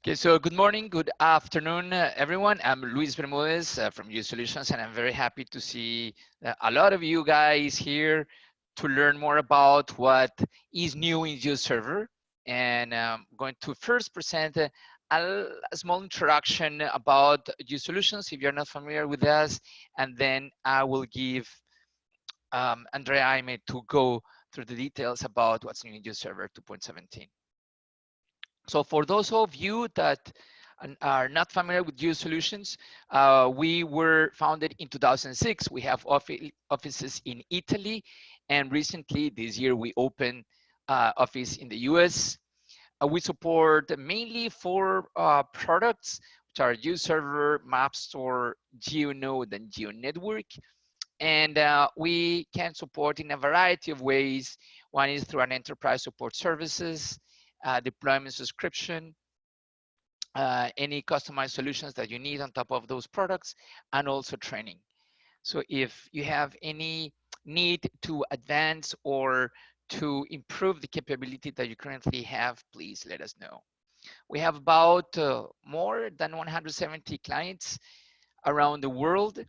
Okay, so good morning, good afternoon, everyone. I'm Luis Bermudez from GeoSolutions, and I'm very happy to see a lot of you guys here to learn more about what is new in GeoServer. And I'm going to first present a small introduction about GeoSolutions if you're not familiar with us, and then I will give Andrea Aime to go through the details about what's new in GeoServer 2.17. So for those of you that are not familiar with GeoSolutions, we were founded in 2006. We have offices in Italy, and recently this year we opened office in the US. We support mainly four products, which are GeoServer, MapStore, GeoNode, and GeoNetwork. And we can support in a variety of ways. One is through an enterprise support services, deployment subscription, any customized solutions that you need on top of those products, and also training. So if you have any need to advance or to improve the capability that you currently have, please let us know. We have about more than 170 clients around the world,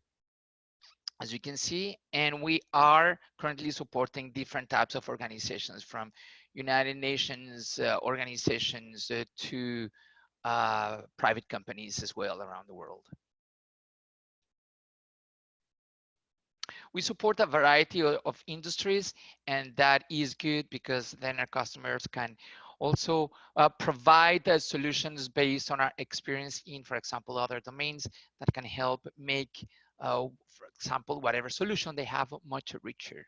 as you can see, and we are currently supporting different types of organizations, from United Nations organizations to private companies as well around the world. We support a variety of industries, and that is good because then our customers can also provide solutions based on our experience in, for example, other domains that can help make, for example, whatever solution they have much richer.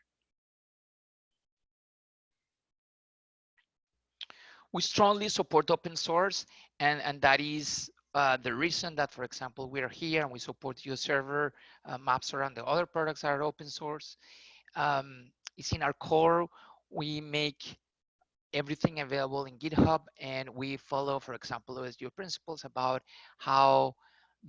We strongly support open source, and that is the reason that, for example, we are here and we support GeoServer, MapStore, and the other products that are open source. It's in our core. We make everything available in GitHub, and we follow, for example, OSGeo principles about how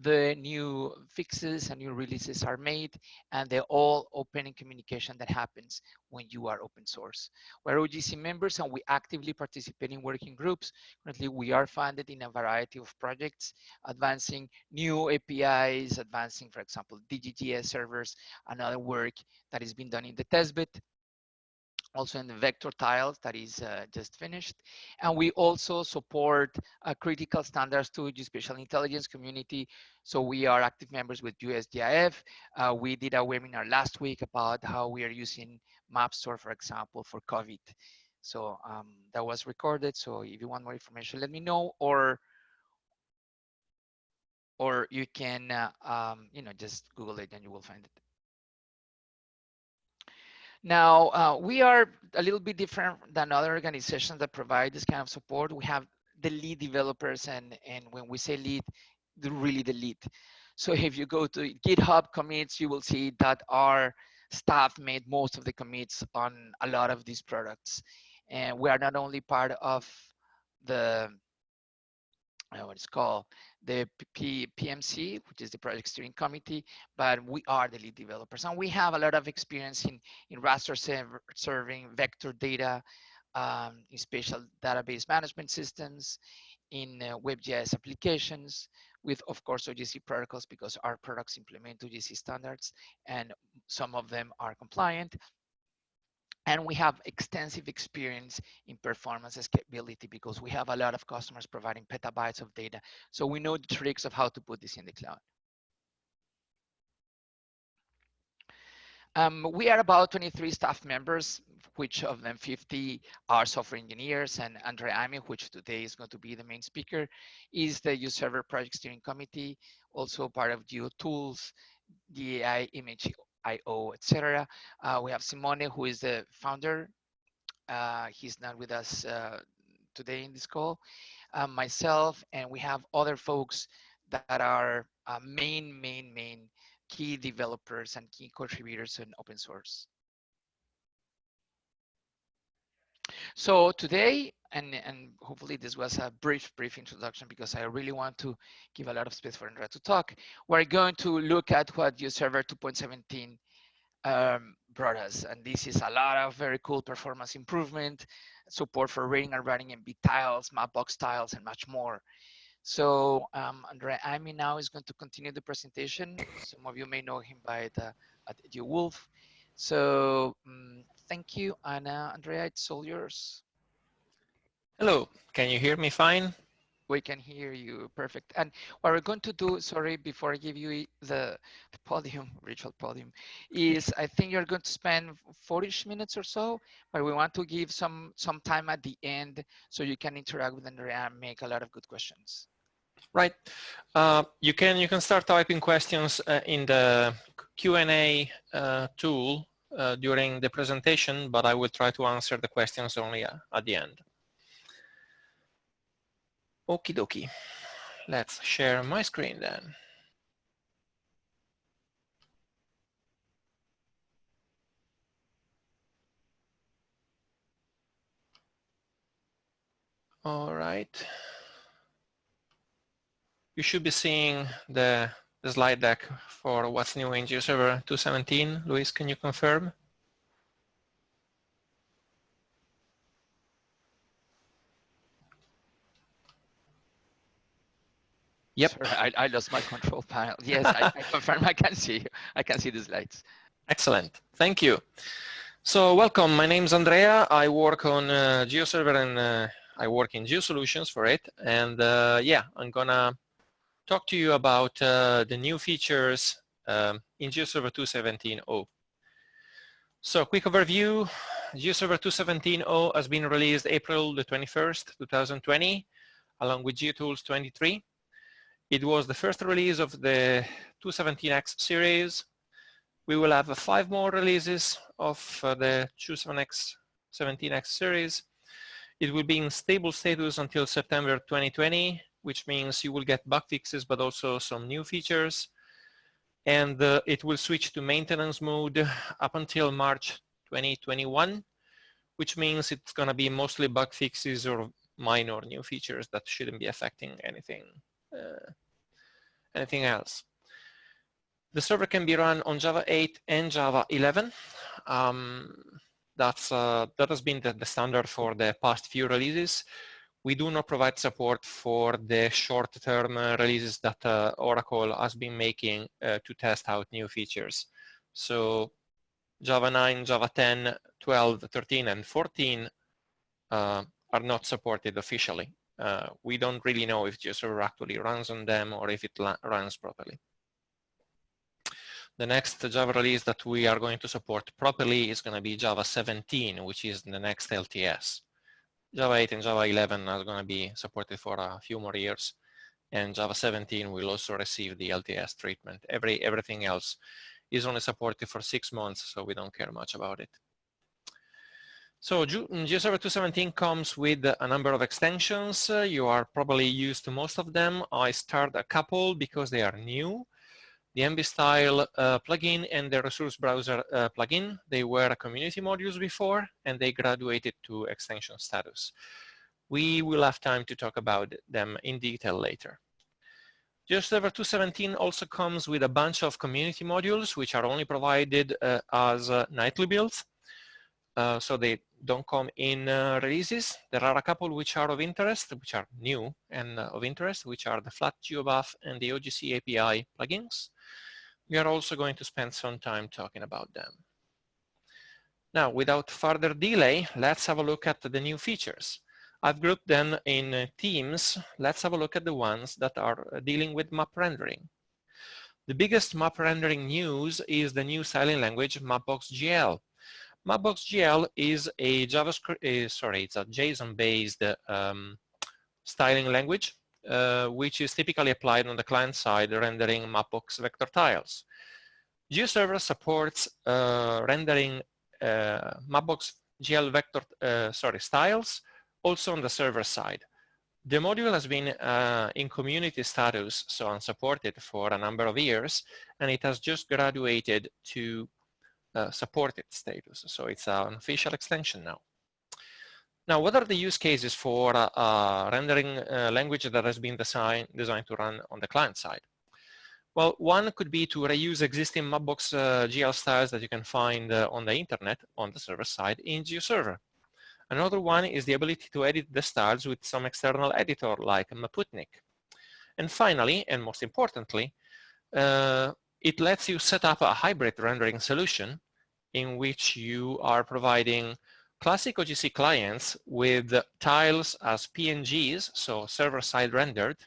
the new fixes and new releases are made, and they're all open in communication that happens when you are open source. We're OGC members and we actively participate in working groups. Currently, we are funded in a variety of projects, advancing new APIs, advancing, for example, DGGS servers, and other work that is being done in the testbed, also in the vector tiles that is just finished. And we also support critical standards to the spatial intelligence community. So we are active members with USGIF. We did a webinar last week about how we are using MapStore, for example, for COVID. So that was recorded. So if you want more information, let me know, or you can just Google it and you will find it. Now, we are a little bit different than other organizations that provide this kind of support. We have the lead developers, and when we say lead, they're really the lead. So if you go to GitHub commits, you will see that our staff made most of the commits on a lot of these products. And we are not only part of the what it's called, the PMC, which is the project steering committee, but we are the lead developers. And we have a lot of experience in raster serving, vector data, in spatial database management systems, in WebGIS applications, with, of course, OGC protocols, because our products implement OGC standards, and some of them are compliant. And we have extensive experience in performance and scalability because we have a lot of customers providing petabytes of data. So we know the tricks of how to put this in the cloud. We are about 23 staff members, which of them 50 are software engineers, and Andre Aime, which today is going to be the main speaker, is the GeoServer project steering committee, also part of GeoTools, DAI, Image IO, etc. We have Simone, who is the founder. He's not with us today in this call. Myself, and we have other folks that are main key developers and key contributors in open source. So today, and hopefully this was a brief introduction because I really want to give a lot of space for Andrea to talk. We're going to look at what GeoServer 2.17 brought us, and this is a lot of very cool performance improvement, support for reading and writing MBStyles, Mapbox tiles, and much more. So Andrea Amy now is going to continue the presentation. Some of you may know him by the GeoWolf. So thank you, Anna. Andrea, it's all yours. Hello, can you hear me fine? We can hear you perfect. And what we're going to do, sorry, before I give you the podium, virtual podium, is I think you're going to spend 40 minutes or so, but we want to give some time at the end so you can interact with Andrea and make a lot of good questions. Right. You can start typing questions in the Q&A tool during the presentation, but I will try to answer the questions only at the end. Okie dokie. Let's share my screen then. All right. You should be seeing the slide deck for what's new in GeoServer 217. Luis, can you confirm? Yep. Sorry, I lost my control panel. Yes, I confirm I can see the slides. Excellent. Thank you. So welcome. My name is Andrea. I work on GeoServer and I work in GeoSolutions for it. And yeah, I'm gonna talk to you about the new features in GeoServer 2.17.0. So quick overview. GeoServer 2.17.0 has been released April the 21st, 2020, along with GeoTools 23. It was the first release of the 217X series. We will have 5 more releases of the 217X series. It will be in stable status until September 2020, which means you will get bug fixes, but also some new features. And it will switch to maintenance mode up until March 2021, which means it's going to be mostly bug fixes or minor new features that shouldn't be affecting anything else. The server can be run on Java 8 and Java 11. That has been the standard for the past few releases. We do not provide support for the short-term releases that Oracle has been making to test out new features. So Java 9, Java 10, 12, 13, and 14 are not supported officially. We don't really know if GeoServer actually runs on them or if it runs properly. The next Java release that we are going to support properly is going to be Java 17, which is the next LTS. Java 8 and Java 11 are going to be supported for a few more years, and Java 17 will also receive the LTS treatment. Everything else is only supported for 6 months, so we don't care much about it. So GeoServer 2.17 comes with a number of extensions. You are probably used to most of them. I start a couple because they are new. The MBStyles plugin and the resource browser plugin. They were community modules before, and they graduated to extension status. We will have time to talk about them in detail later. GeoServer 2.17 also comes with a bunch of community modules, which are only provided as nightly builds. So they don't come in releases. There are a couple which are of interest, which are new and of interest, which are the Flat GeoBuff and the OGC API plugins. We are also going to spend some time talking about them. Now, without further delay, let's have a look at the new features. I've grouped them in teams. Let's have a look at the ones that are dealing with map rendering. The biggest map rendering news is the new styling language, Mapbox.gl. Mapbox.gl is a it's a JSON-based styling language, which is typically applied on the client side rendering Mapbox vector tiles. GeoServer supports rendering Mapbox.gl vector styles also on the server side. The module has been in community status, so unsupported, for a number of years, and it has just graduated to supported status. So it's an official extension now. Now, what are the use cases for rendering language that has been designed to run on the client side? Well, one could be to reuse existing Mapbox GL styles that you can find on the internet on the server side in GeoServer. Another one is the ability to edit the styles with some external editor like Maputnik. And finally, and most importantly, it lets you set up a hybrid rendering solution in which you are providing classic OGC clients with tiles as PNGs, so server-side rendered,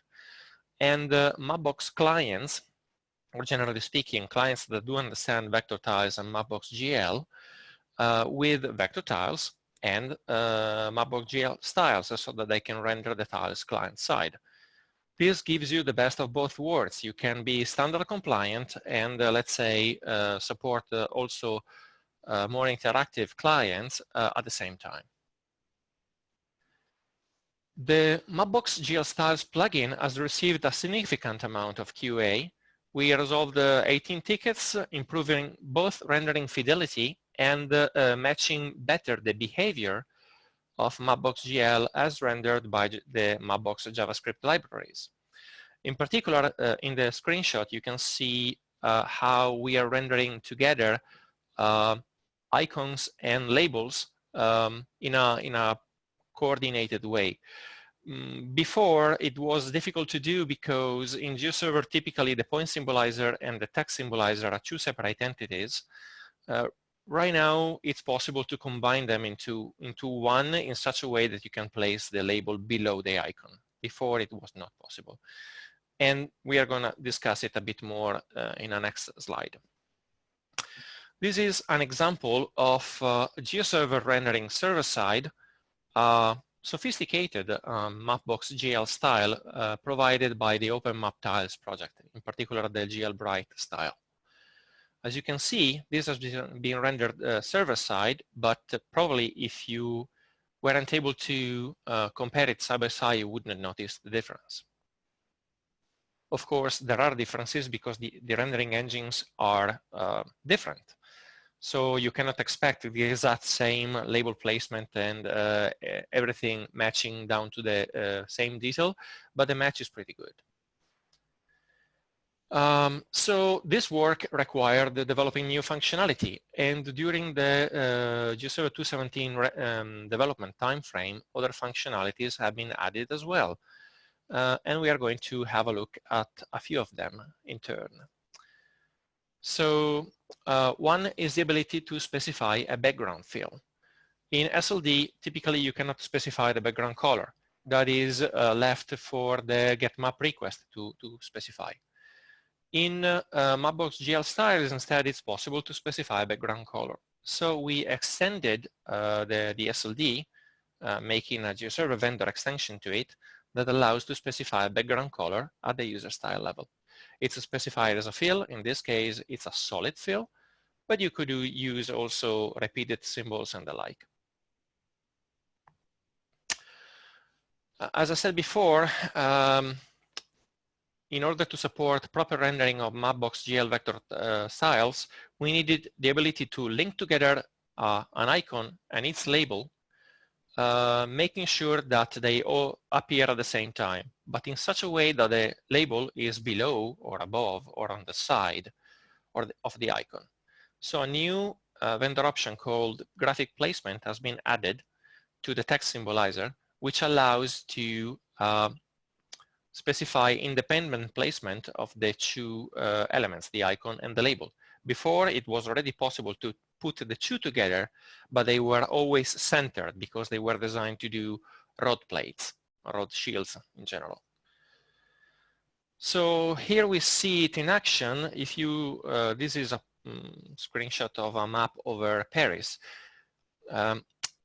and Mapbox clients, or generally speaking, clients that do understand vector tiles and Mapbox GL with vector tiles and Mapbox GL styles so that they can render the tiles client-side. This gives you the best of both worlds. You can be standard compliant and let's say support also more interactive clients at the same time. The Mapbox GL Styles plugin has received a significant amount of QA. We resolved 18 tickets, improving both rendering fidelity and matching better the behavior of Mapbox GL as rendered by the Mapbox JavaScript libraries. In particular, in the screenshot, you can see how we are rendering together icons and labels in a coordinated way. Before, it was difficult to do because in GeoServer, typically the point symbolizer and the text symbolizer are two separate entities. Right now, it's possible to combine them into one in such a way that you can place the label below the icon. Before, it was not possible. And we are going to discuss it a bit more in the next slide. This is an example of GeoServer rendering server-side, sophisticated Mapbox GL style provided by the Open Map Tiles project, in particular the GL Bright style. As you can see, this has been rendered server-side, but probably if you weren't able to compare it side by side, you wouldn't notice the difference. Of course, there are differences because the rendering engines are different. So you cannot expect the exact same label placement and everything matching down to the same detail, but the match is pretty good. So this work required developing new functionality, and during the GeoServer 2.17 development timeframe, other functionalities have been added as well. And we are going to have a look at a few of them in turn. So one is the ability to specify a background fill. In SLD, typically you cannot specify the background color. That is left for the getMap request to specify. In Mapbox GL styles, instead, it's possible to specify a background color. So we extended the SLD, making a GeoServer vendor extension to it that allows to specify a background color at the user style level. It's specified as a fill. In this case, it's a solid fill, but you could use also repeated symbols and the like. As I said before, in order to support proper rendering of Mapbox GL vector styles, we needed the ability to link together an icon and its label, making sure that they all appear at the same time, but in such a way that the label is below or above or on the side of the icon. So a new vendor option called graphic placement has been added to the text symbolizer, which allows to specify independent placement of the two elements, the icon and the label. Before, it was already possible to put the two together, but they were always centered because they were designed to do rod plates, rod shields in general. So here we see it in action. If you, this is a screenshot of a map over Paris.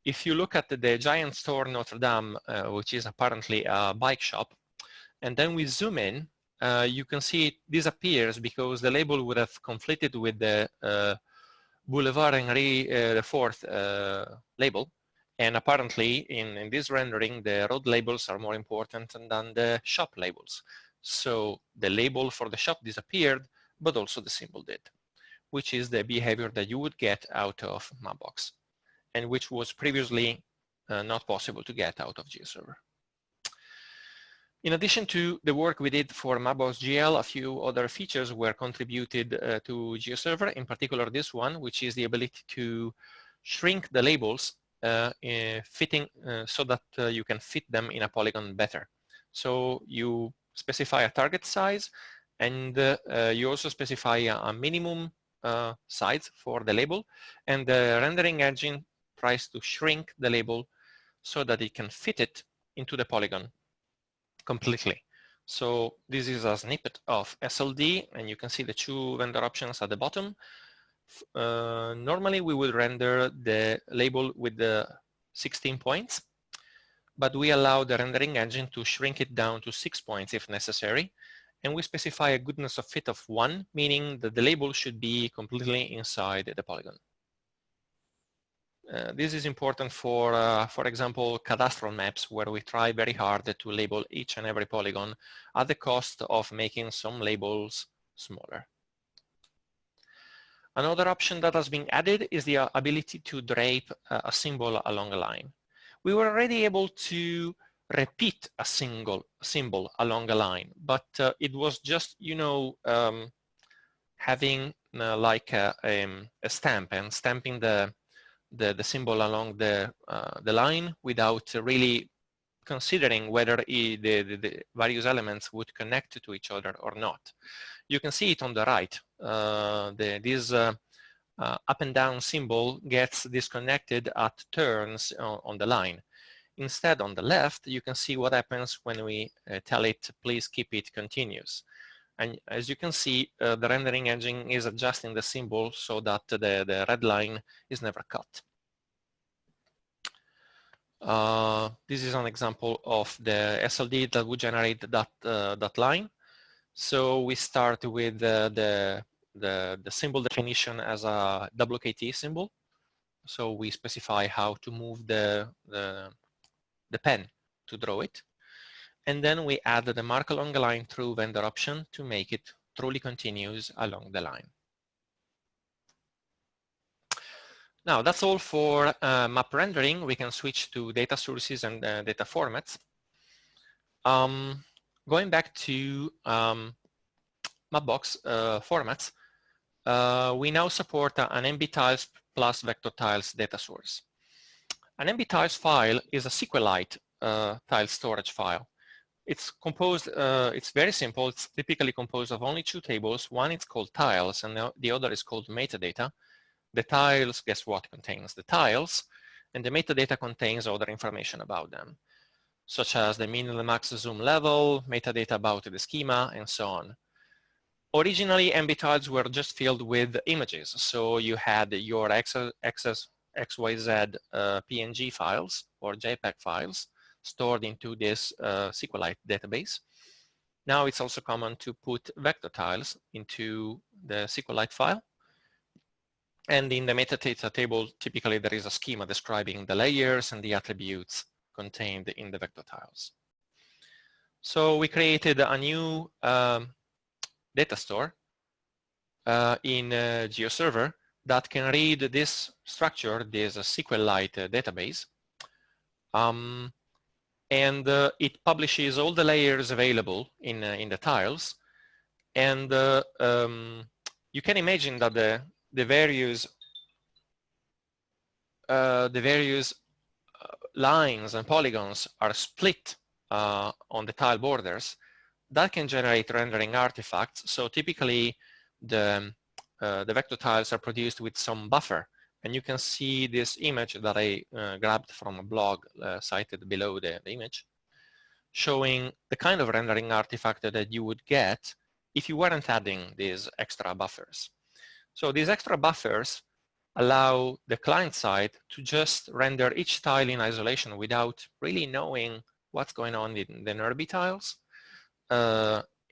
If you look at the giant store Notre Dame, which is apparently a bike shop, and then we zoom in, you can see it disappears because the label would have conflicted with the Boulevard Henri IV label. And apparently in this rendering, the road labels are more important than the shop labels. So the label for the shop disappeared, but also the symbol did, which is the behavior that you would get out of Mapbox, and which was previously not possible to get out of GeoServer. In addition to the work we did for Mapbox GL, a few other features were contributed to GeoServer, in particular this one, which is the ability to shrink the labels fitting so that you can fit them in a polygon better. So you specify a target size, and you also specify a minimum size for the label, and the rendering engine tries to shrink the label so that it can fit it into the polygon completely. So this is a snippet of SLD, and you can see the two vendor options at the bottom. Normally we would render the label with the 16 points, but we allow the rendering engine to shrink it down to 6 points if necessary. And we specify a goodness of fit of 1, meaning that the label should be completely inside the polygon. This is important for example, cadastral maps, where we try very hard to label each and every polygon at the cost of making some labels smaller. Another option that has been added is the ability to drape a symbol along a line. We were already able to repeat a single symbol along a line, but it was just, having like a stamp and stamping the symbol along the line without really considering whether the various elements would connect to each other or not. You can see it on the right. This up and down symbol gets disconnected at turns on the line. Instead, on the left, you can see what happens when we tell it, please keep it continuous. And as you can see, the rendering engine is adjusting the symbol so that the red line is never cut. This is an example of the SLD that would generate that line. So we start with the symbol definition as a WKT symbol. So we specify how to move the pen to draw it. And then we add the mark along the line through vendor option to make it truly continuous along the line. Now that's all for map rendering. We can switch to data sources and data formats. Going back to Mapbox formats, we now support an MBStyles plus VectorTiles data source. An MBStyles file is a SQLite tile storage file. It's composed, it's very simple. It's typically composed of only 2 tables. One is called tiles and the other is called metadata. The tiles, guess what, contains the tiles, and the metadata contains other information about them, such as the min and the max zoom level, metadata about the schema, and so on. Originally, MBStyles were just filled with images. So you had your XYZ PNG files or JPEG files stored into this SQLite database. Now it's also common to put vector tiles into the SQLite file. And in the metadata table, typically there is a schema describing the layers and the attributes contained in the vector tiles. So we created a new data store in GeoServer that can read this structure, this SQLite database, and it publishes all the layers available in the tiles. And you can imagine that the various lines and polygons are split on the tile borders. That can generate rendering artifacts. So typically the vector tiles are produced with some buffer. And you can see this image that I grabbed from a blog cited below the image, showing the kind of rendering artifact that you would get if you weren't adding these extra buffers. So these extra buffers allow the client side to just render each tile in isolation without really knowing what's going on in the NURBY tiles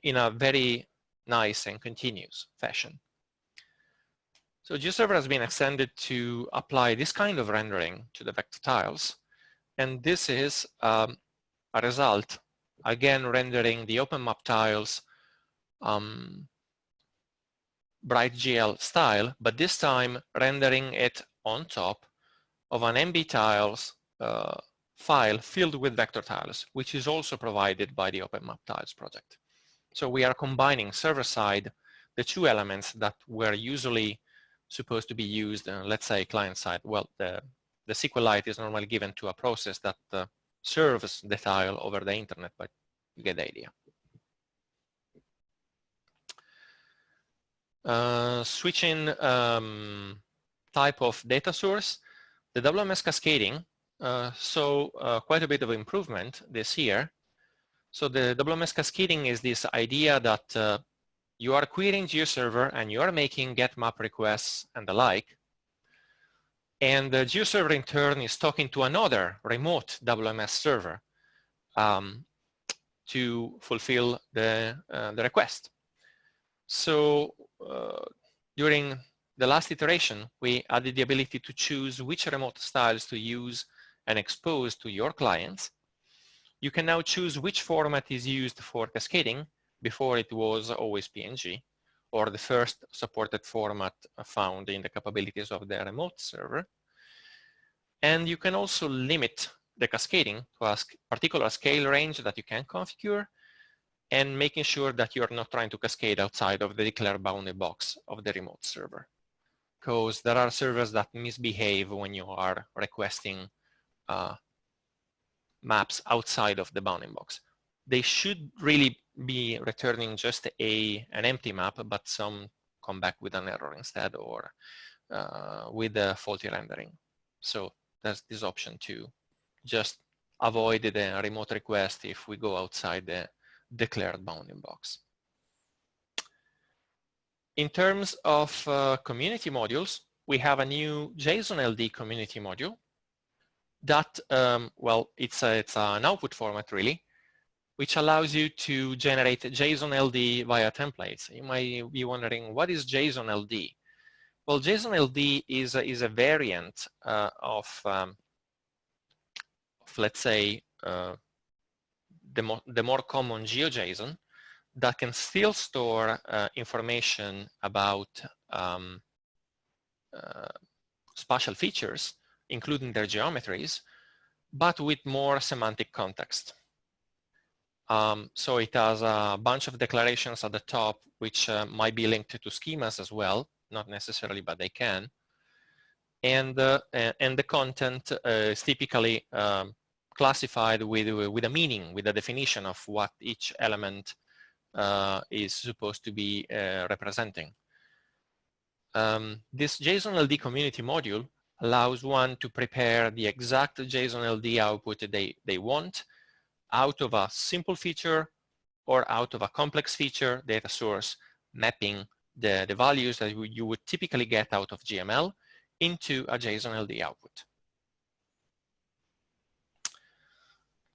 in a very nice and continuous fashion. So GeoServer has been extended to apply this kind of rendering to the vector tiles. And this is a result, again, rendering the OpenMap tiles BrightGL style, but this time rendering it on top of an MBStyles file filled with vector tiles, which is also provided by the OpenMap tiles project. So we are combining server-side the 2 elements that were usually supposed to be used, let's say client-side. Well, the SQLite is normally given to a process that serves the tile over the internet, but you get the idea. Switching type of data source, the WMS cascading saw quite a bit of improvement this year. So the WMS cascading is this idea that you are querying GeoServer and you are making get map requests and the like. And the GeoServer in turn is talking to another remote WMS server to fulfill the request. So during the last iteration, we added the ability to choose which remote styles to use and expose to your clients. You can now choose which format is used for cascading. Before it was always PNG, or the first supported format found in the capabilities of the remote server. And you can also limit the cascading to a particular scale range that you can configure, and making sure that you're not trying to cascade outside of the declared bounding box of the remote server. Because there are servers that misbehave when you are requesting maps outside of the bounding box. They should really be returning just an empty map, but some come back with an error instead, or with a faulty rendering. So there's this option to just avoid the remote request if we go outside the declared bounding box. In terms of community modules, we have a new JSON LD community module that, well, it's an output format really, which allows you to generate JSON LD via templates. You might be wondering, what is JSON LD? Well, JSON LD is a variant of, let's say, the more common GeoJSON that can still store information about spatial features, including their geometries, but with more semantic context. So it has a bunch of declarations at the top, which might be linked to schemas as well, not necessarily, but they can. And the content is typically classified with a meaning, with a definition of what each element is supposed to be representing. This JSON LD community module allows one to prepare the exact JSON LD output they want out of a simple feature or out of a complex feature data source, mapping the values that you would typically get out of GML into a JSON LD output.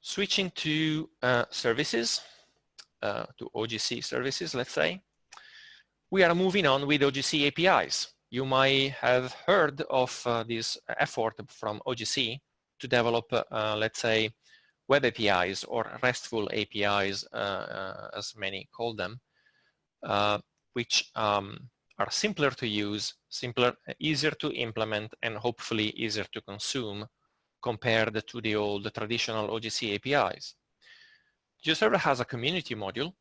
Switching to services, to OGC services, let's say, we are moving on with OGC APIs. You might have heard of this effort from OGC to develop, let's say, web APIs or RESTful APIs, as many call them, which are simpler to use, easier to implement, and hopefully easier to consume compared to the old traditional OGC APIs. GeoServer has a community module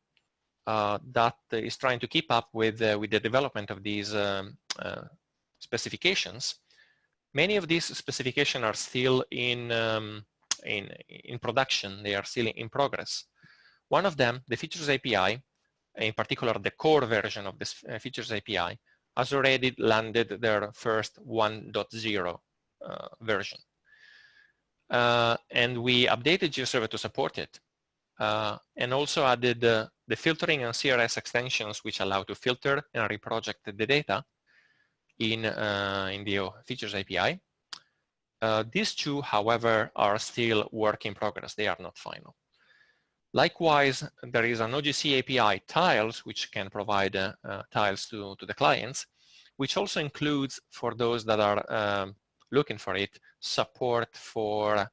that is trying to keep up with the development of these specifications. Many of these specifications are still in production. They are still in progress. One of them, the Features API, in particular the core version of this Features API, has already landed their first 1.0 version. And we updated GeoServer to support it. And also added the filtering and CRS extensions, which allow to filter and reproject the data in the Features API. These two, however, are still work in progress. They are not final. Likewise, there is an OGC API tiles, which can provide tiles to the clients, which also includes, for those that are looking for it, support for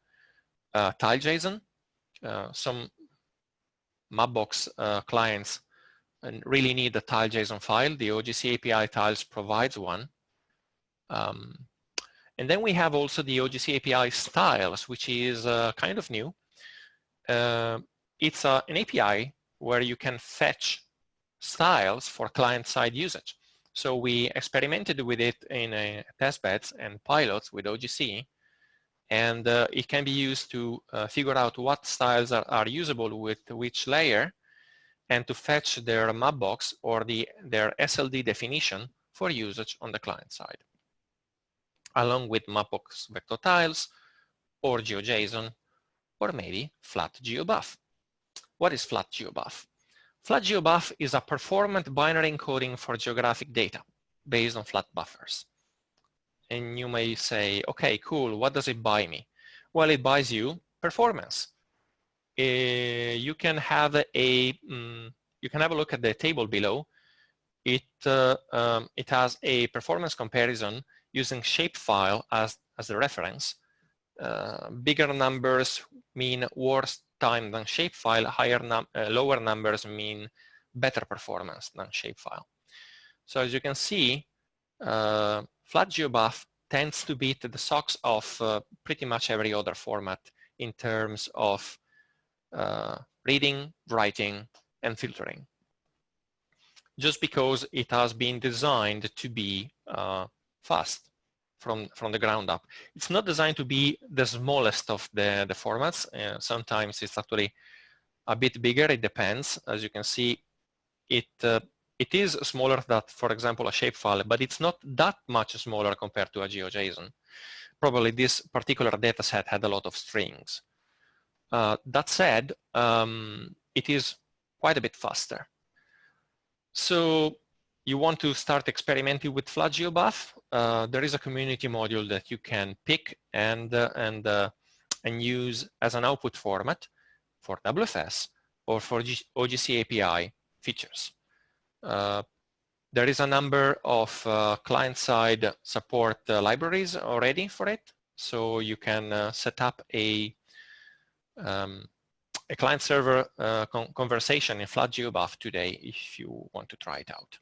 tile JSON. Some Mapbox clients really need a tile JSON file. The OGC API tiles provides one. And then we have also the OGC API styles, which is kind of new. It's an API where you can fetch styles for client-side usage. So we experimented with it in test beds and pilots with OGC, and it can be used to figure out what styles are usable with which layer, and to fetch their mapbox or their SLD definition for usage on the client side, along with mapbox vector tiles or GeoJSON or maybe flat GeoBuff. What is flat GeoBuff? Flat GeoBuff is a performant binary encoding for geographic data based on flat buffers. And you may say, okay, cool, what does it buy me? Well, it buys you performance. You can have a look at the table below. It has a performance comparison using shapefile as the reference. Bigger numbers mean worse time than shapefile. Lower numbers mean better performance than shapefile. So as you can see, flat GeoBuff tends to beat the socks of pretty much every other format in terms of reading, writing, and filtering, just because it has been designed to be fast from the ground up. It's not designed to be the smallest of the formats. Sometimes it's actually a bit bigger. It depends. As you can see, it is smaller than, for example, a shapefile, but it's not that much smaller compared to a GeoJSON. Probably this particular data set had a lot of strings. That said, it is quite a bit faster. So you want to start experimenting with flat GeoBuff? There is a community module that you can pick and use as an output format for WFS or for OGC API features. There is a number of client-side support libraries already for it, so you can set up a client-server conversation in flat GeoBuff today if you want to try it out.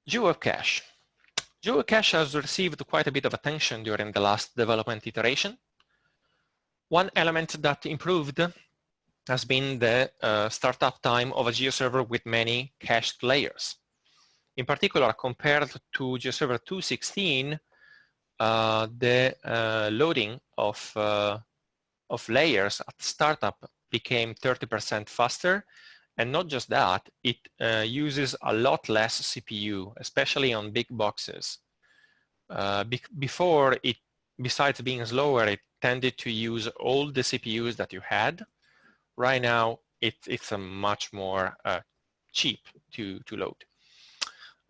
GeoWebCache. GeoWebCache has received quite a bit of attention during the last development iteration. One element that improved has been the startup time of a GeoServer with many cached layers. In particular, compared to GeoServer 2.16, the loading of layers at startup became 30% faster. And not just that, it uses a lot less CPU, especially on big boxes. Before, besides being slower, it tended to use all the CPUs that you had. Right now, it's a much more cheap to load.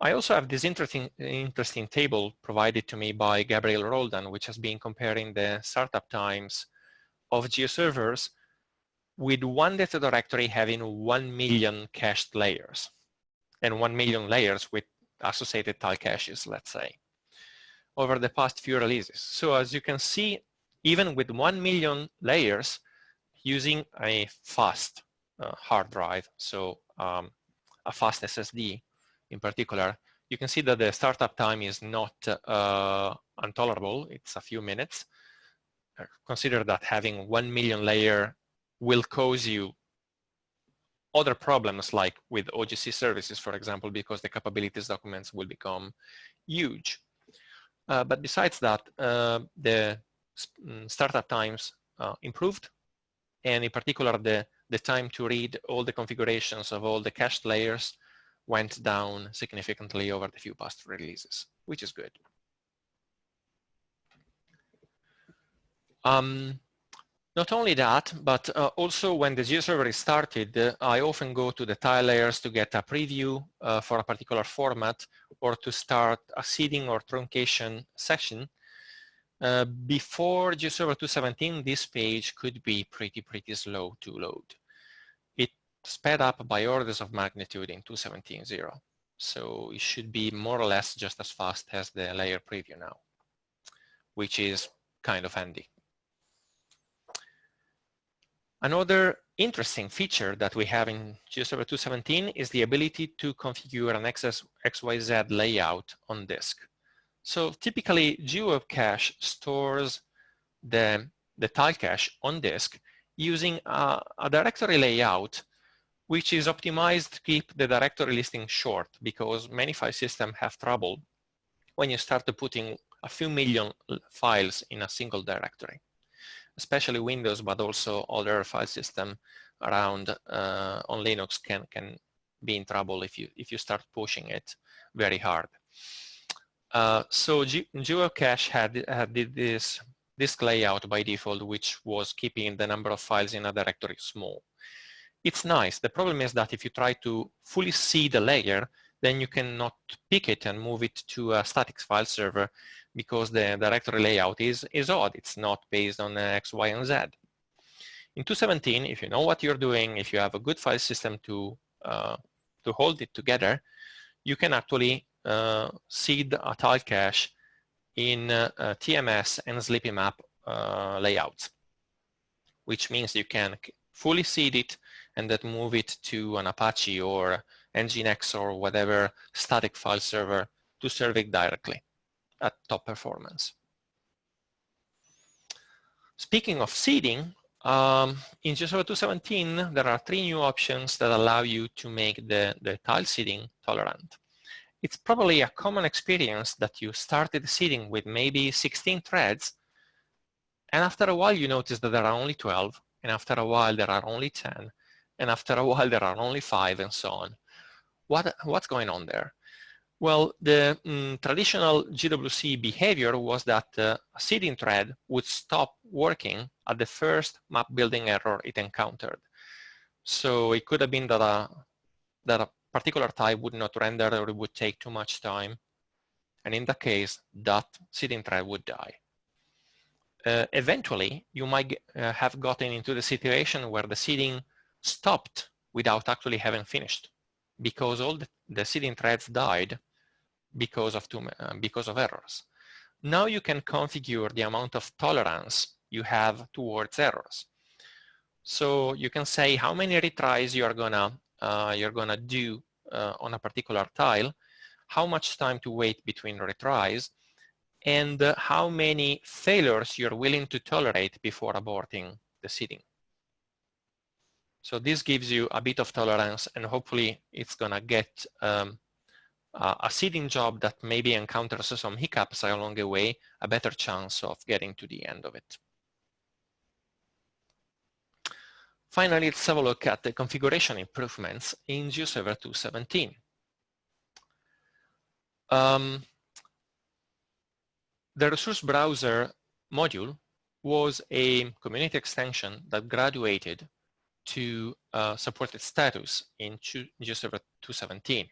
I also have this interesting table provided to me by Gabriel Roldan, which has been comparing the startup times of GeoServers with one data directory having 1 million cached layers and 1 million layers with associated tile caches, let's say, over the past few releases. So as you can see, even with 1 million layers, using a fast hard drive, so a fast SSD in particular, you can see that the startup time is not intolerable. It's a few minutes. Consider that having 1 million layer will cause you other problems like with OGC services, for example, because the capabilities documents will become huge. But besides that, the startup times improved, and in particular, the time to read all the configurations of all the cached layers went down significantly over the few past releases, which is good. Not only that, but also when the GeoServer is started, I often go to the tile layers to get a preview for a particular format or to start a seeding or truncation session. Before GeoServer 2.17, this page could be pretty slow to load. It sped up by orders of magnitude in 2.17.0. So it should be more or less just as fast as the layer preview now, which is kind of handy. Another interesting feature that we have in GeoServer 2.17 is the ability to configure an XYZ layout on disk. So typically, GeoWebCache stores the tile cache on disk using a directory layout which is optimized to keep the directory listing short, because many file systems have trouble when you start putting a few million files in a single directory. especially Windows, but also other file system around on Linux can be in trouble if you start pushing it very hard. So GeoWebCache had this disk layout by default, which was keeping the number of files in a directory small. It's nice. The problem is that if you try to fully see the layer, then you cannot pick it and move it to a static file server because the directory layout is odd. It's not based on X, Y, and Z. In 2.17, if you know what you're doing, if you have a good file system to hold it together, you can actually seed a tile cache in TMS and Sleepy Map layouts, which means you can fully seed it and then move it to an Apache or Nginx or whatever static file server to serve it directly at top performance. Speaking of seeding, in GeoServer 2.17, there are 3 new options that allow you to make the tile seeding tolerant. It's probably a common experience that you started seeding with maybe 16 threads, and after a while you notice that there are only 12, and after a while there are only 10, and after a while there are only 5, and so on. What's going on there? Well, the traditional GWC behavior was that a seeding thread would stop working at the first map building error it encountered. So it could have been that a particular type would not render or it would take too much time. And in that case, that seeding thread would die. Eventually, you might have gotten into the situation where the seeding stopped without actually having finished because all the seeding threads died because of errors. Now you can configure the amount of tolerance you have towards errors. So you can say how many retries you're gonna do on a particular tile, how much time to wait between retries, and how many failures you're willing to tolerate before aborting the seeding. So this gives you a bit of tolerance, and hopefully it's gonna get a seeding job that maybe encounters some hiccups along the way, a better chance of getting to the end of it. Finally, let's have a look at the configuration improvements in GeoServer 2.17. The resource browser module was a community extension that graduated to supported status in GeoServer 2.17.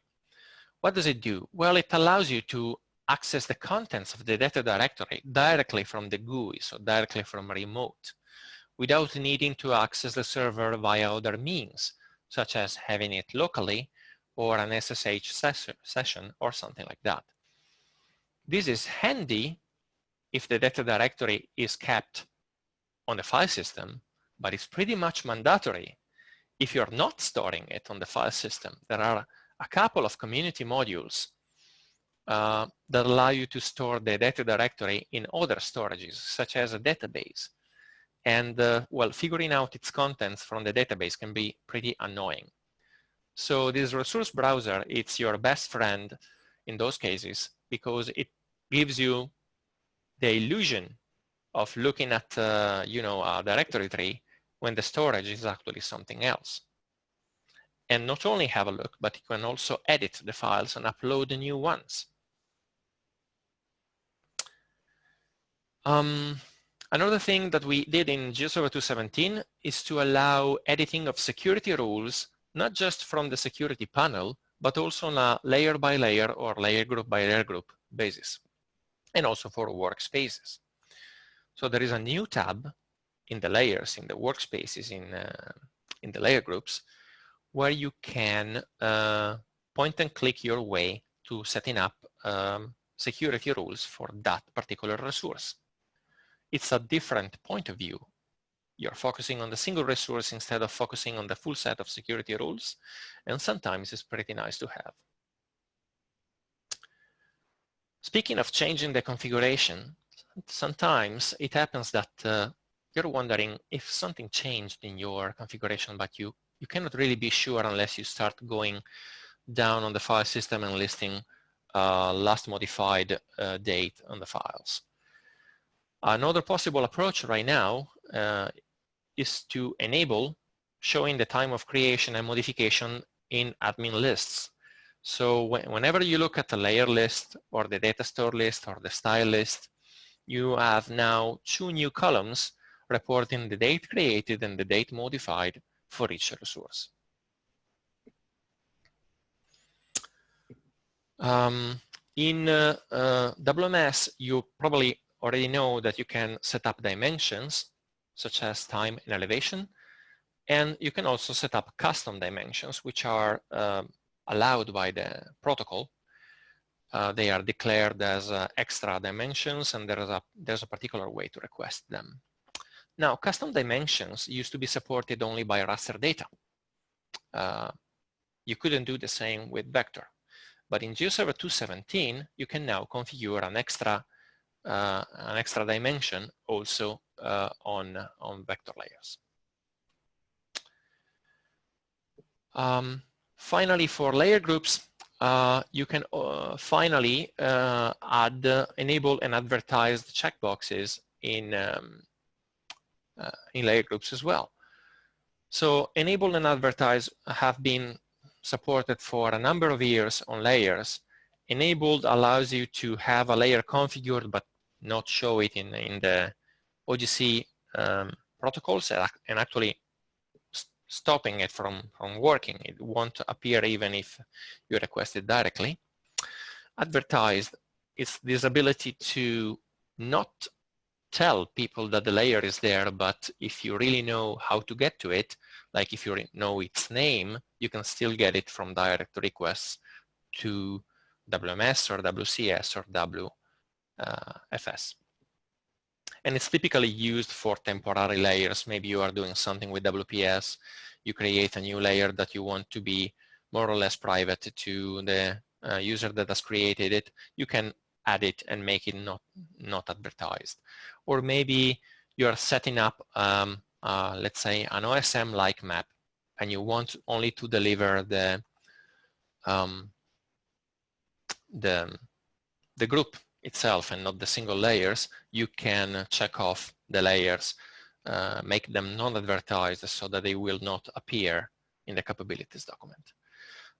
What does it do? Well, it allows you to access the contents of the data directory directly from the GUI, so directly from remote, without needing to access the server via other means, such as having it locally or an SSH session or something like that. This is handy if the data directory is kept on the file system, but it's pretty much mandatory if you're not storing it on the file system. There are a couple of community modules that allow you to store the data directory in other storages, such as a database. And well, figuring out its contents from the database can be pretty annoying. So this resource browser, it's your best friend in those cases because it gives you the illusion of looking at a directory tree when the storage is actually something else. And not only have a look, but you can also edit the files and upload the new ones. Another thing that we did in GeoServer 2.17 is to allow editing of security rules, not just from the security panel, but also on a layer by layer or layer group by layer group basis, and also for workspaces. So there is a new tab in the layers, in the workspaces, in the layer groups, where you can point and click your way to setting up security rules for that particular resource. It's a different point of view. You're focusing on the single resource instead of focusing on the full set of security rules, and sometimes it's pretty nice to have. Speaking of changing the configuration, sometimes it happens that you're wondering if something changed in your configuration, but you cannot really be sure unless you start going down on the file system and listing last modified date on the files. Another possible approach right now is to enable showing the time of creation and modification in admin lists. So whenever you look at the layer list or the data store list or the style list, you have now 2 new columns reporting the date created and the date modified for each resource. In WMS, you probably already know that you can set up dimensions such as time and elevation, and you can also set up custom dimensions which are allowed by the protocol. They are declared as extra dimensions, and there's a particular way to request them. Now, custom dimensions used to be supported only by raster data. You couldn't do the same with vector. But in GeoServer 2.17, you can now configure an extra dimension also on vector layers. Finally, for layer groups, you can finally enable and advertise the checkboxes in layer groups as well. So enable and advertise have been supported for a number of years on layers. Enabled allows you to have a layer configured but not show it in the OGC protocols, and actually stopping it from working. It won't appear even if you request it directly. Advertised is this ability to not tell people that the layer is there, but if you really know how to get to it, like if you know its name, you can still get it from direct requests to WMS or WCS or WFS. And it's typically used for temporary layers. Maybe you are doing something with WPS, you create a new layer that you want to be more or less private to the user that has created it. You can add it and make it not advertised. Or maybe you're setting up, let's say, an OSM-like map, and you want only to deliver the group itself and not the single layers. You can check off the layers, make them non-advertised so that they will not appear in the capabilities document.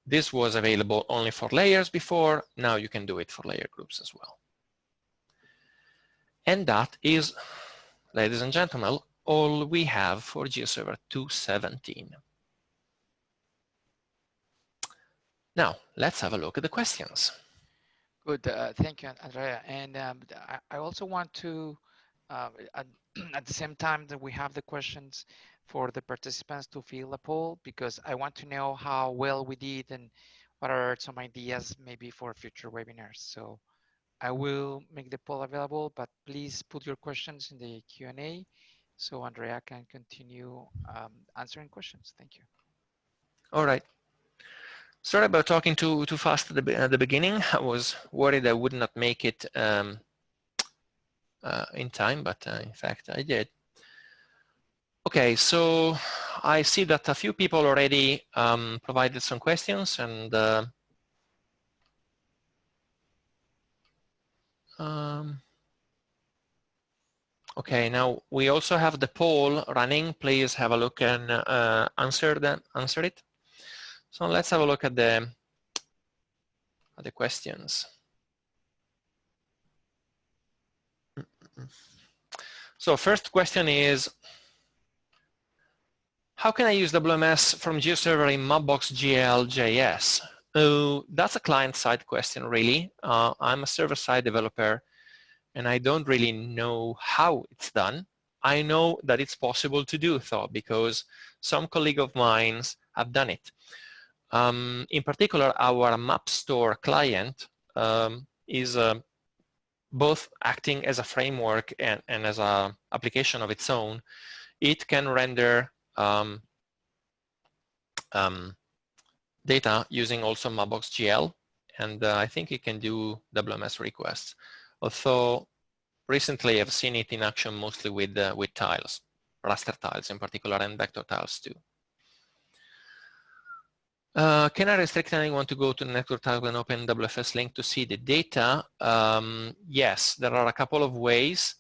This was available only for layers before. Now you can do it for layer groups as well. And that is, ladies and gentlemen, all we have for GeoServer 2.17. Now, let's have a look at the questions. Good, thank you, Andrea. And I also want to, at the same time that we have the questions for the participants to fill a poll, because I want to know how well we did and what are some ideas maybe for future webinars. So I will make the poll available, but please put your questions in the Q&A so Andrea can continue answering questions. Thank you. All right. Sorry about talking too fast at the beginning. I was worried I would not make it in time, but in fact I did. Okay, so I see that a few people already provided some questions, and okay, now we also have the poll running. Please have a look and answer it. So let's have a look at the questions. So first question is, how can I use WMS from GeoServer in Mapbox GL.js? That's a client-side question, really. I'm a server-side developer, and I don't really know how it's done. I know that it's possible to do, though, because some colleague of mine have done it. In particular, our map store client is both acting as a framework and as an application of its own. It can render data using also Mapbox GL, and I think it can do WMS requests. Although recently I've seen it in action mostly with tiles, raster tiles in particular, and vector tiles too. Can I restrict anyone to go to the network tile and open WFS link to see the data? Yes, there are a couple of ways.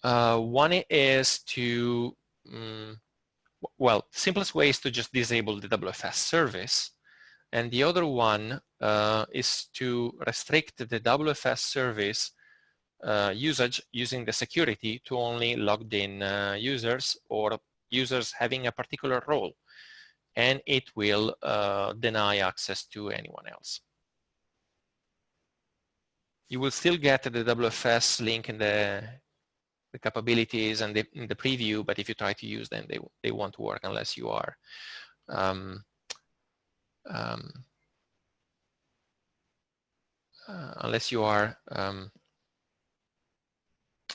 One is to, well, simplest way is to just disable the WFS service. And the other one is to restrict the WFS service usage using the security to only logged in users or users having a particular role. And it will deny access to anyone else. You will still get the WFS link in the capabilities and in the preview, but if you try to use them, they won't work unless you are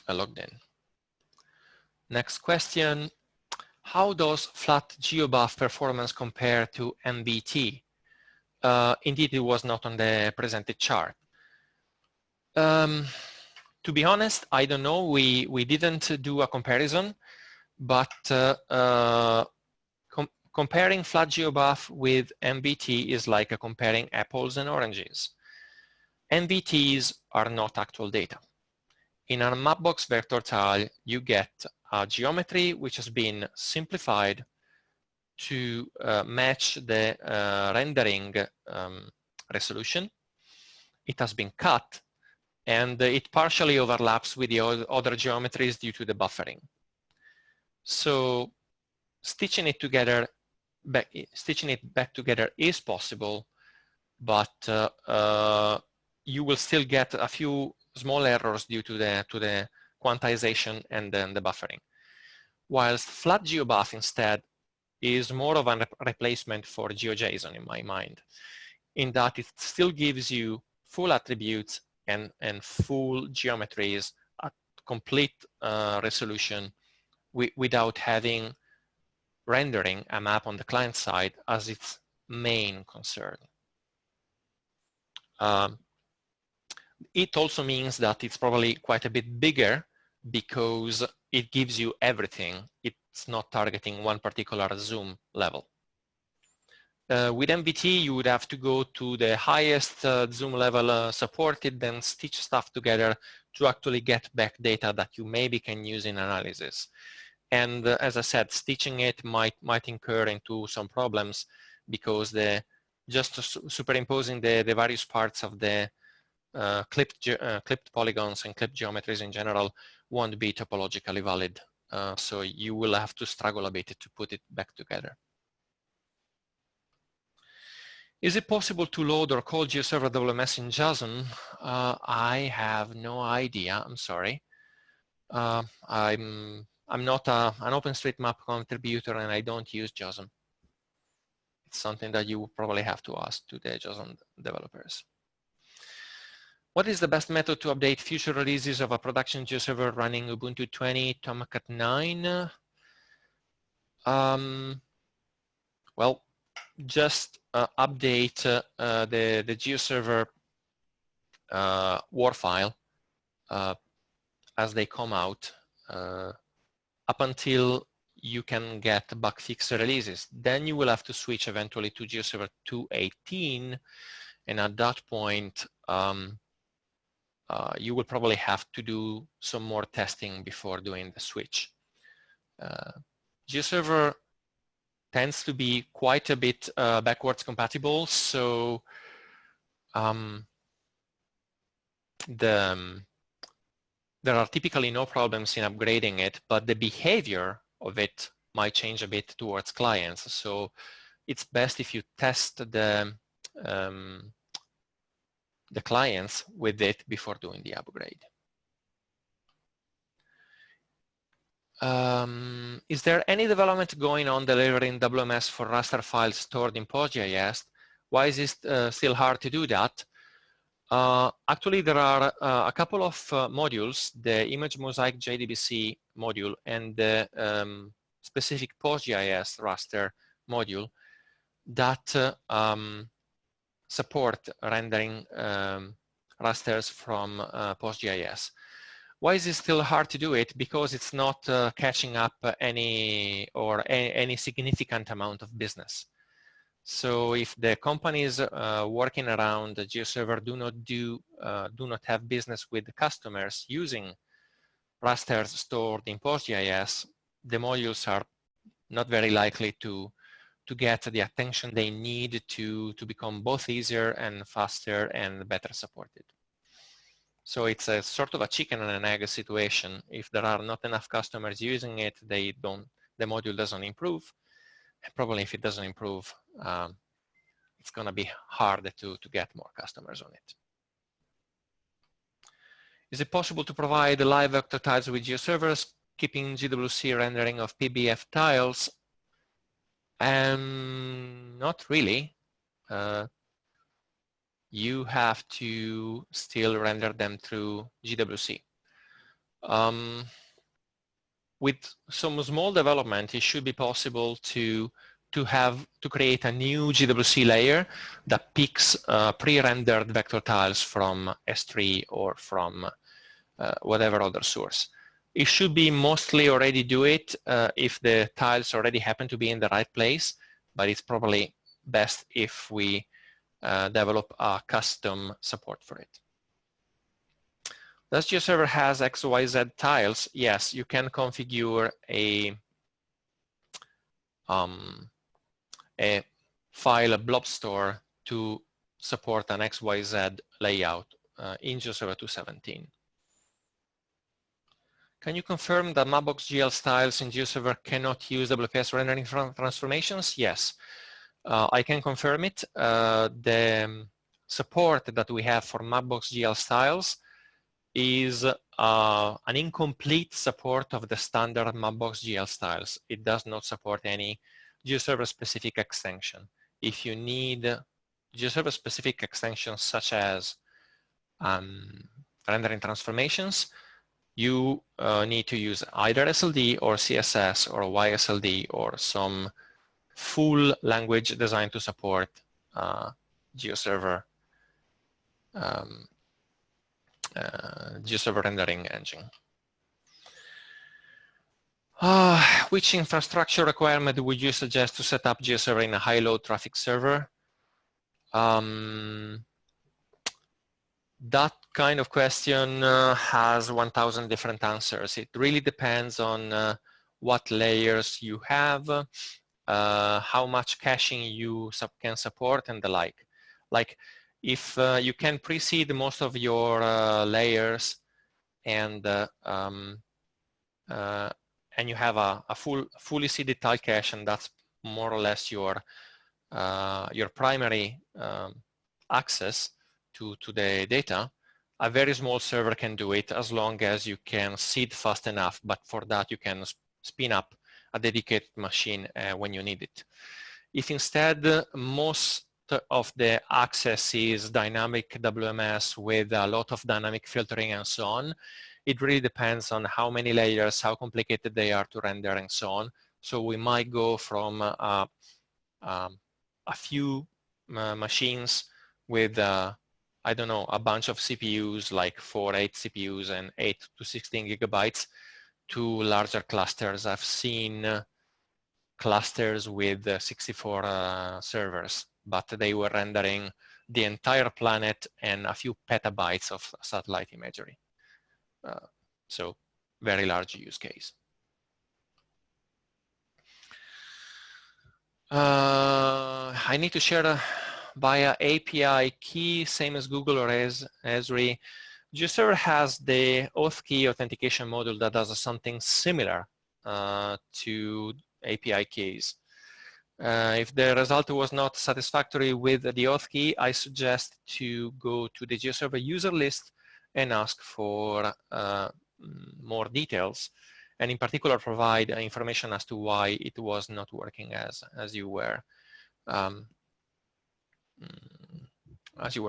logged in. Next question. How does flat GeoBuff performance compare to MBT? Indeed, it was not on the presented chart. To be honest, I don't know. We didn't do a comparison, but comparing flat GeoBuff with MBT is like comparing apples and oranges. MBTs are not actual data. In a Mapbox vector tile, you get a geometry which has been simplified to match the rendering resolution. It has been cut, and it partially overlaps with the other geometries due to the buffering. So stitching it back together is possible, but you will still get a few small errors due to the quantization and then the buffering. Whilst flat GeoBuff instead is more of a replacement for GeoJSON in my mind, in that it still gives you full attributes and full geometries at complete resolution without having rendering a map on the client side as its main concern. It also means that it's probably quite a bit bigger because it gives you everything. It's not targeting one particular zoom level. With MBT, you would have to go to the highest zoom level supported, then stitch stuff together to actually get back data that you maybe can use in analysis. And as I said, stitching it might incur into some problems because just superimposing the various parts of the clipped polygons and clipped geometries in general won't be topologically valid. So you will have to struggle a bit to put it back together. Is it possible to load or call GeoServer WMS in JSON? I have no idea, I'm sorry. I'm not an OpenStreetMap contributor and I don't use JSON. It's something that you probably have to ask to the JSON developers. What is the best method to update future releases of a production GeoServer running Ubuntu 20, Tomcat 9? Well, just update the GeoServer WAR file as they come out up until you can get bug fix releases. Then you will have to switch eventually to GeoServer 2.18, and at that point you will probably have to do some more testing before doing the switch. GeoServer tends to be quite a bit backwards compatible, so there are typically no problems in upgrading it, but the behavior of it might change a bit towards clients. So it's best if you test the clients with it before doing the upgrade. Is there any development going on delivering WMS for raster files stored in PostGIS? Why is it still hard to do that? Actually, there are a couple of modules, the Image Mosaic JDBC module and the specific PostGIS raster module that support rendering rasters from PostGIS. Why is it still hard to do it? Because it's not catching up any significant amount of business. So if the companies working around the GeoServer do not have business with the customers using rasters stored in PostGIS, the modules are not very likely to get the attention they need to become both easier and faster and better supported. So it's a sort of a chicken and an egg situation. If there are not enough customers using it, the module doesn't improve. And probably if it doesn't improve, it's going to be hard to get more customers on it. Is it possible to provide live vector tiles with GeoServers, keeping GWC rendering of PBF tiles? Not really. You have to still render them through GWC. With some small development, it should be possible to create a new GWC layer that picks pre-rendered vector tiles from S3 or from whatever other source. It should be mostly already do it if the tiles already happen to be in the right place, but it's probably best if we develop a custom support for it. Does GeoServer has XYZ tiles? Yes, you can configure a file, a blob store to support an XYZ layout in GeoServer 2.17. Can you confirm that Mapbox GL styles in GeoServer cannot use WPS rendering transformations? Yes, I can confirm it. The support that we have for Mapbox GL styles is an incomplete support of the standard Mapbox GL styles. It does not support any GeoServer specific extension. If you need GeoServer specific extensions such as rendering transformations, you need to use either SLD or CSS or YSLD or some full language designed to support GeoServer GeoServer rendering engine. Which infrastructure requirement would you suggest to set up GeoServer in a high load traffic server? That kind of question has 1,000 different answers. It really depends on what layers you have, how much caching you can support, and the like. Like if you can precede most of your layers and you have a fully seeded tile cache, and that's more or less your primary access to the data, a very small server can do it as long as you can seed fast enough. But for that, you can spin up a dedicated machine when you need it. If instead most of the access is dynamic WMS with a lot of dynamic filtering and so on, it really depends on how many layers, how complicated they are to render and so on. So we might go from a few machines with I don't know, a bunch of CPUs, like 8 CPUs and 8 to 16 gigabytes, to larger clusters. I've seen clusters with 64 servers, but they were rendering the entire planet and a few petabytes of satellite imagery. So very large use case. I need to share via API key, same as Google or Esri. GeoServer has the auth key authentication module that does something similar to API keys. If the result was not satisfactory with the auth key, I suggest to go to the GeoServer user list and ask for more details, and in particular provide information as to why it was not working as you were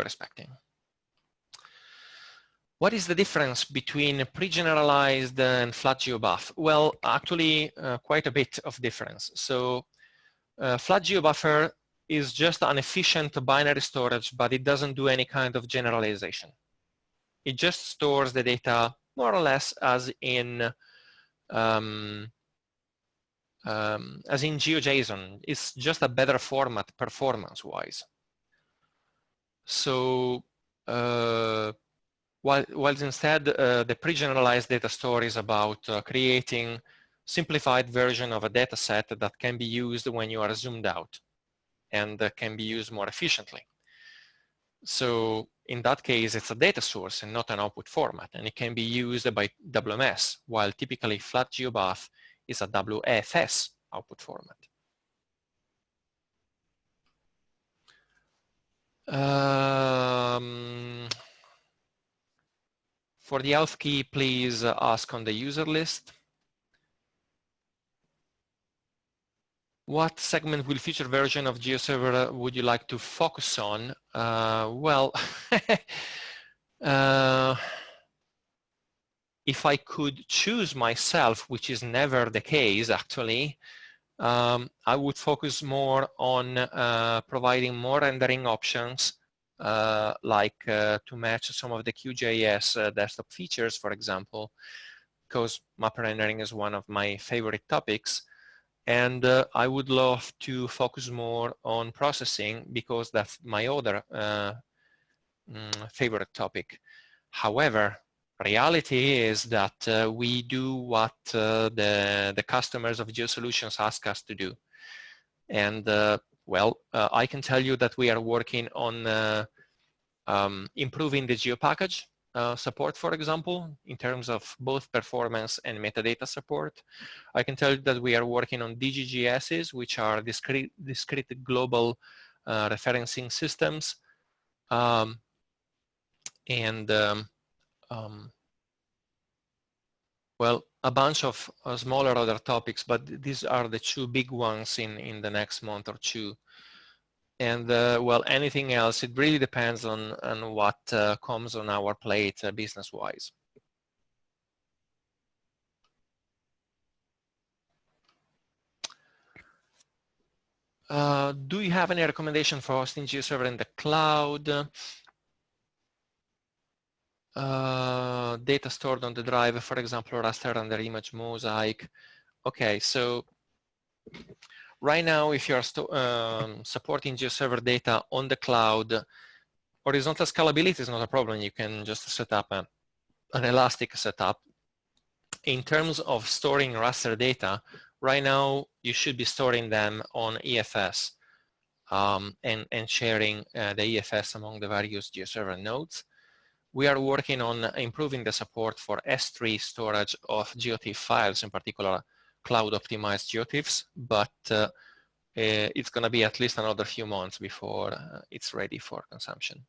expecting. What is the difference between pre-generalized and flat GeoBuff? Well, actually quite a bit of difference. So flat GeoBuffer is just an efficient binary storage, but it doesn't do any kind of generalization. It just stores the data more or less as in GeoJSON. It's just a better format performance-wise. So while instead the pre-generalized data store is about creating simplified version of a data set that can be used when you are zoomed out and can be used more efficiently. So in that case, it's a data source and not an output format, and it can be used by WMS, while typically flat GeoBath is a WFS output format. For the auth key, please ask on the user list. What segment will future version of GeoServer would you like to focus on? Well, if I could choose myself, which is never the case actually, I would focus more on providing more rendering options, to match some of the QGIS desktop features, for example, because map rendering is one of my favorite topics. And I would love to focus more on processing because that's my other favorite topic. However, reality is that we do what the customers of GeoSolutions ask us to do. And I can tell you that we are working on improving the GeoPackage support, for example, in terms of both performance and metadata support. I can tell you that we are working on DGGSs, which are discrete global referencing systems. Well, a bunch of smaller other topics, but these are the two big ones in the next month or two. And well, anything else, it really depends on what comes on our plate business-wise. Do you have any recommendation for hosting GeoServer in the cloud? Data stored on the drive, for example, raster under image mosaic. Okay, so right now, if you're supporting GeoServer data on the cloud, horizontal scalability is not a problem. You can just set up an elastic setup. In terms of storing raster data, right now, you should be storing them on EFS and sharing the EFS among the various GeoServer nodes. We are working on improving the support for S3 storage of GeoTIFF files, in particular cloud-optimized GeoTIFFs, but it's going to be at least another few months before it's ready for consumption.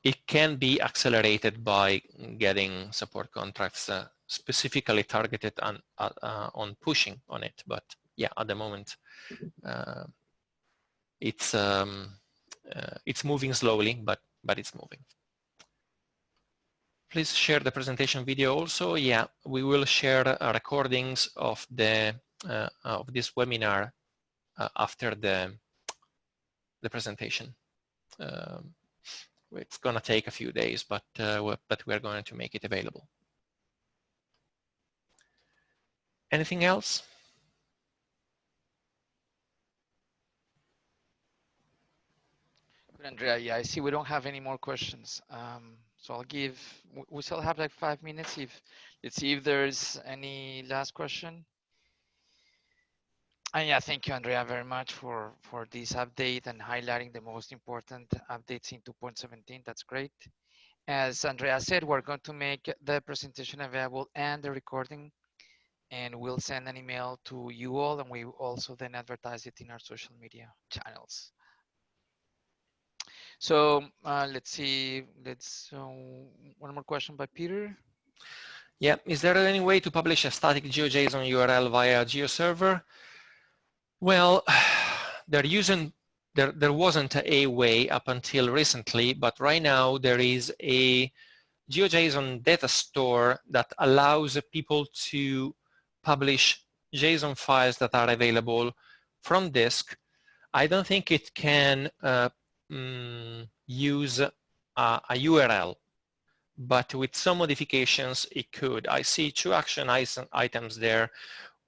It can be accelerated by getting support contracts specifically targeted on pushing on it, but yeah, at the moment it's moving slowly, but it's moving. Please share the presentation video also. Yeah, we will share recordings of this webinar after the presentation. It's going to take a few days, but we're going to make it available. Anything else? Andrea, yeah, I see we don't have any more questions. So I'll give, we still have like 5 minutes. Let's see if there's any last question. And yeah, thank you, Andrea, very much for this update and highlighting the most important updates in 2.17. That's great. As Andrea said, we're going to make the presentation available and the recording, and we'll send an email to you all, and we also then advertise it in our social media channels. So let's see, one more question by Peter. Yeah, is there any way to publish a static GeoJSON URL via GeoServer? Well, there wasn't a way up until recently, but right now there is a GeoJSON data store that allows people to publish JSON files that are available from disk. I don't think it can use a URL, but with some modifications it could. I see two action items there.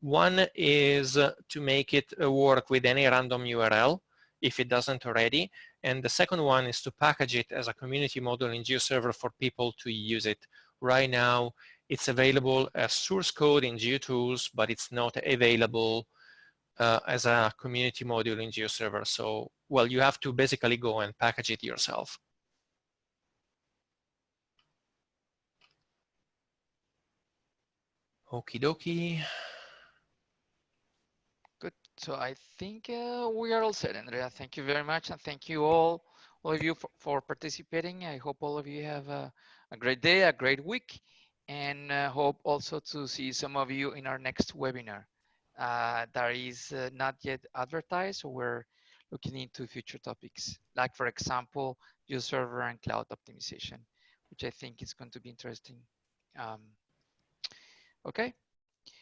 One is to make it work with any random URL if it doesn't already, And the second one is to package it as a community module in GeoServer for people to use it. Right now, it's available as source code in GeoTools, but it's not available as a community module in GeoServer. So, well, you have to basically go and package it yourself. Okie dokie. Good. So I think we are all set, Andrea. Thank you very much, and thank you all of you for participating. I hope all of you have a great day, a great week, and hope also to see some of you in our next webinar. That is not yet advertised, so we're looking into future topics, like for example, GeoServer and cloud optimization, which I think is going to be interesting. Um, okay,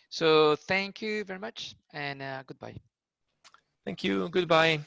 so thank you very much, and goodbye. Thank you. Goodbye.